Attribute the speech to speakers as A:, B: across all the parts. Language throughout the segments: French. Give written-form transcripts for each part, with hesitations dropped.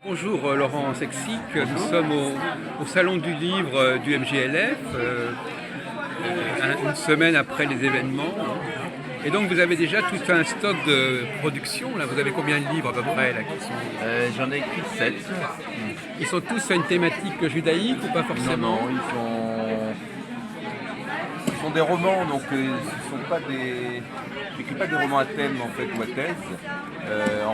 A: Bonjour Laurent Sexic, nous sommes au Salon du Livre du MJLF, une semaine après les événements. Et donc vous avez déjà tout un stock de production, là. Vous avez combien de livres à peu près là, qui sont...
B: J'en ai écrit 7.
A: Ils sont tous sur une thématique judaïque ou pas forcément?
B: Non, ils sont des romans, donc ce sont pas des... J'écris pas des romans à thème en fait ou à thèse. En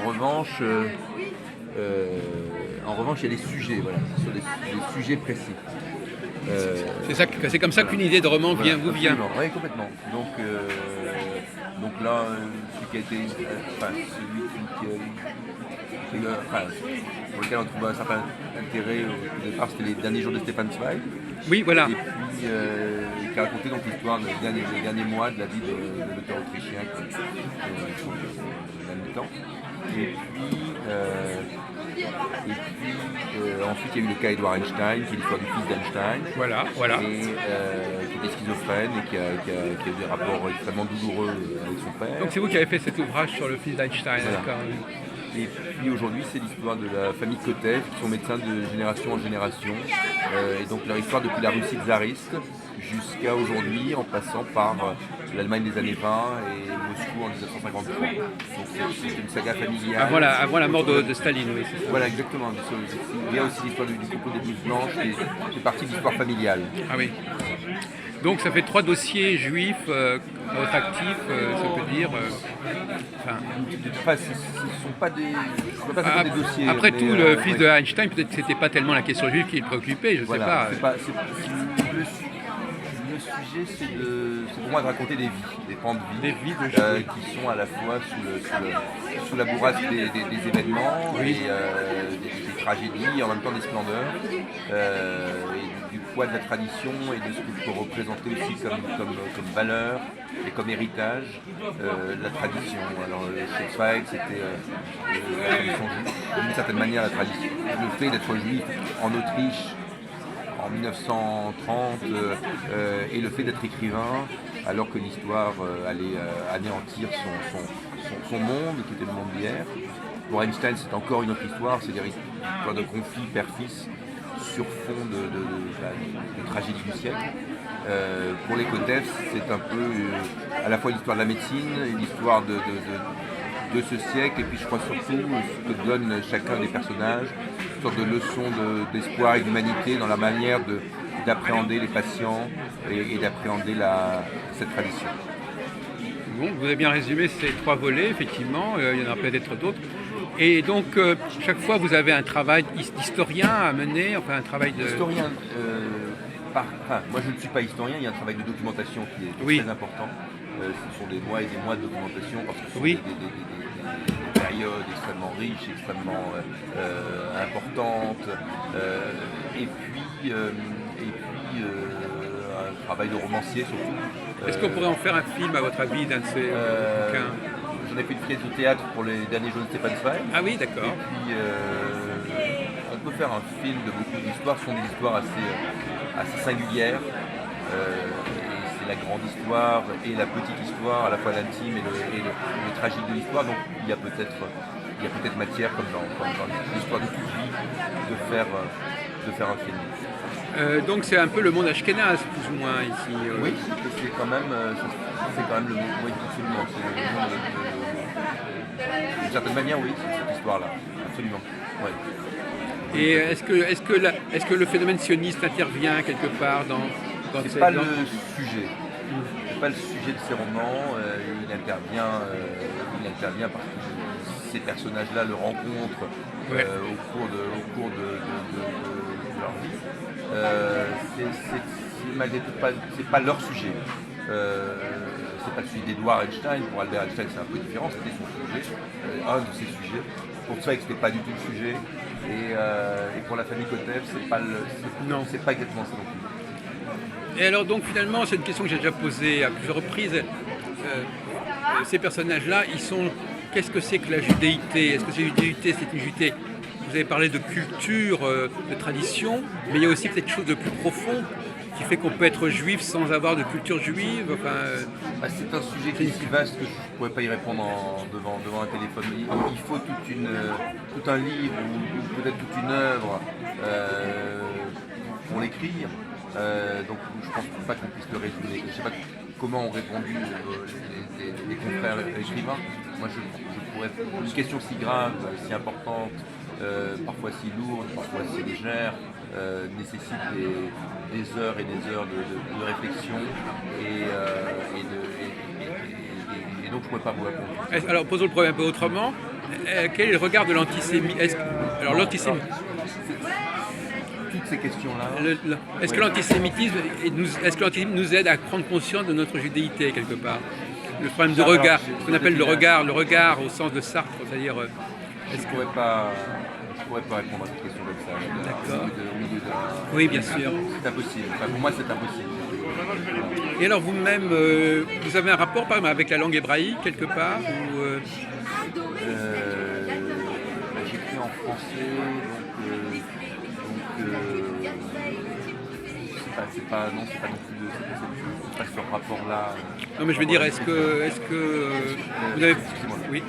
B: revanche, il y a des sujets, voilà, sur des sujets précis.
A: C'est comme ça qu'une idée de roman
B: Voilà,
A: vous vient.
B: Oui, complètement. Donc là, celui qui a été, pour lequel on trouve un certain intérêt au départ, c'était les derniers jours de Stefan Zweig.
A: Oui, voilà.
B: Et puis, qui a raconté donc l'histoire des derniers mois de la vie de l'auteur autrichien qui temps. Et puis ensuite, il y a eu le cas Edward Einstein, qui est l'histoire du fils d'Einstein.
A: Voilà.
B: Et qui était schizophrène et qui a eu des rapports extrêmement douloureux avec son père.
A: Donc c'est vous qui avez fait cet ouvrage sur le fils d'Einstein,
B: Voilà.
A: d'accord.
B: Et puis aujourd'hui, c'est l'histoire de la famille Kotev, qui sont médecins de génération en génération. Et donc leur histoire depuis la Russie tsariste jusqu'à aujourd'hui, en passant par l'Allemagne des années 20 et Moscou en 1953. Donc c'est une saga familiale.
A: Avant la mort de Staline, oui, c'est ça.
B: Voilà, exactement. Il y a aussi l'histoire du complot des blouses blanches, qui fait partie de l'histoire familiale.
A: Ah oui. Donc ça fait 3 dossiers juifs à votre actif, ça peut dire.
B: Enfin, ce ne sont pas des dossiers.
A: Après
B: mais,
A: tout, le fils de Einstein, peut-être que c'était pas tellement la question juive qui le préoccupait, je ne sais pas.
B: Le sujet, c'est pour moi de raconter des vies, des pans de vie,
A: Des vies de
B: qui sont à la fois sous la bourrasque des événements,
A: Oui.
B: et des tragédies, et en même temps des splendeurs, et du poids de la tradition et de ce que peut représenter aussi comme valeur et comme héritage de la tradition. Alors chez Zweig, c'était la tradition juive, d'une certaine manière la tradition. Le fait d'être juif en Autriche en 1930 et le fait d'être écrivain alors que l'histoire allait anéantir son monde, qui était le monde d'hier. Pour Einstein, c'est encore une autre histoire, c'est-à-dire une histoire de conflit père-fils sur fond de tragédie du siècle. Pour les Kotev, c'est un peu à la fois l'histoire de la médecine, l'histoire de ce siècle, et puis je crois surtout ce que donne chacun des personnages, une sorte de leçon d'espoir et d'humanité dans la manière d'appréhender les patients et d'appréhender cette tradition.
A: Bon, vous avez bien résumé ces 3 volets, effectivement, il y en aura peut-être d'autres. Et donc, chaque fois, vous avez un travail d'historien à mener, enfin un travail de...
B: Historien, moi je ne suis pas historien, il y a un travail de documentation qui est très important. Ce sont des mois et des mois de documentation parce que ce sont des périodes extrêmement riches, extrêmement importantes, et puis un travail de romancier surtout.
A: Est-ce qu'on pourrait en faire un film, à votre avis, d'un de ces bouquins?
B: J'en ai fait une pièce de théâtre pour les derniers jours de Stefan Zweig.
A: Ah oui, d'accord.
B: Et puis on peut faire un film de beaucoup d'histoires, ce sont des histoires assez singulières. C'est la grande histoire et la petite histoire, à la fois l'intime et le tragique de l'histoire. Donc il y a peut-être matière, comme dans l'histoire de toute vie, de faire un film.
A: Donc c'est un peu le monde ashkénaze, plus ou moins, ici.
B: Oui, c'est quand même le monde, oui, absolument. C'est le monde d'une certaine manière, oui, cette histoire-là, absolument. Ouais.
A: Et est-ce que le phénomène sioniste intervient quelque part dans
B: c'est pas le sujet. C'est pas le sujet de ces romans. Il intervient parce que ces personnages-là le rencontrent au cours de leur vie. C'est malgré tout c'est pas leur sujet. C'est pas celui d'Edward Einstein. Pour Albert Einstein, c'est un peu différent. C'était son sujet, un de ses sujets. Pour Zweig, c'était pas du tout le sujet. Et pour la famille Kotev, c'est pas exactement ça non plus.
A: Et alors donc finalement, c'est une question que j'ai déjà posée à plusieurs reprises. Ces personnages-là, qu'est-ce que c'est que la judéité? Est-ce que cette judéité, c'est une vous avez parlé de culture, de tradition, mais il y a aussi peut-être quelque chose de plus profond qui fait qu'on peut être juif sans avoir de culture juive. Enfin,
B: c'est un sujet qui est si vaste que je ne pourrais pas y répondre devant un téléphone. Il faut tout un livre ou peut-être toute une œuvre pour l'écrire. Donc je ne pense pas qu'on puisse le résumer. Je ne sais pas comment ont répondu les confrères écrivains. Moi je pourrais, une question si grave, si importante, parfois si lourde, parfois si légère, nécessite des heures et des heures de réflexion et donc je ne pourrais pas vous répondre.
A: Alors posons le problème un peu autrement. Quel est le regard de l'antisémitisme? Alors l'antisémitisme.
B: Toutes ces questions-là.
A: Est-ce que l'antisémitisme nous aide à prendre conscience de notre judéité quelque part? Le problème de regard, ce qu'on appelle le regard au sens de Sartre, c'est-à-dire.
B: Je ne pourrais pas répondre à cette question comme ça.
A: D'accord. Oui, bien sûr.
B: C'est impossible. Enfin, pour moi, c'est impossible.
A: Et alors vous-même, vous avez un rapport par exemple avec la langue hébraïque quelque part ou,
B: j'écris en français, c'est pas non plus pas ce rapport-là.
A: Non mais je veux dire, est-ce que vous avez...
B: Excusez-moi.
A: Oui.